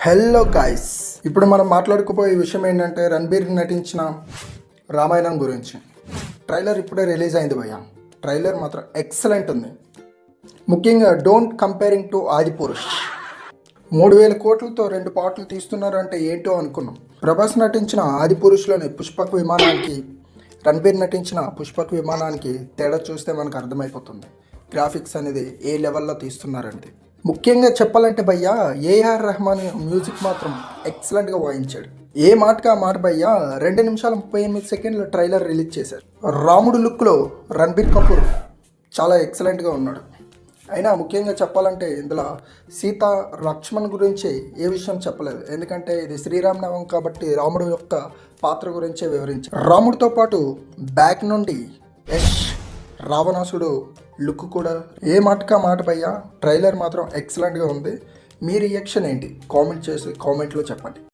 Hello guys, ఇప్పుడు మనం మాట్లాడుకోబోయే విషయం ఏంటంటే రణబీర్ నటించిన రామాయణం గురించి. ట్రైలర్ ఇప్పుడే రిలీజ్ అయింది భయ్య. ట్రైలర్ మాత్రం ఎక్సలెంట్ ఉంది. ముఖ్యంగా డోంట్ కంపేరింగ్ టు ఆదిపురుష్. 3,000 కోట్లతో 2 పాటలు తీస్తున్నారు అంటే ఏంటో అనుకున్నాం. ప్రభాస్ నటించిన ఆదిపురుష్లోని పుష్పక్ విమానానికి, రణబీర్ నటించిన పుష్పక్ విమానానికి తేడా చూస్తే మనకు అర్థమైపోతుంది. గ్రాఫిక్స్ అనేది ఏ లెవెల్లో తీస్తున్నారంటే. ముఖ్యంగా చెప్పాలంటే భయ్య, ఏఆర్ రెహమాన్ మ్యూజిక్ మాత్రం ఎక్సలెంట్గా వాయించాడు. ఏ మాటగా మాట భయ్య. 2 నిమిషాల 38 సెకండ్ల ట్రైలర్ రిలీజ్ చేశారు. రాముడు లుక్లో రణబీర్ కపూర్ చాలా ఎక్సలెంట్గా ఉన్నాడు. అయినా ముఖ్యంగా చెప్పాలంటే ఇందులో సీత లక్ష్మణ్ గురించి ఏ విషయం చెప్పలేదు. ఎందుకంటే ఇది శ్రీరామనవమి కాబట్టి రాముడు యొక్క పాత్ర గురించే వివరించారు. రాముడితో పాటు బ్యాక్ నుండి యష్ రావణాసుడు లుక్ కూడా ఏ మాటకా మాట భయ్యా. ట్రైలర్ మాత్రం ఎక్సలెంట్గా ఉంది. మీ రియాక్షన్ ఏంటి? కామెంట్ చేసి కామెంట్లో చెప్పండి.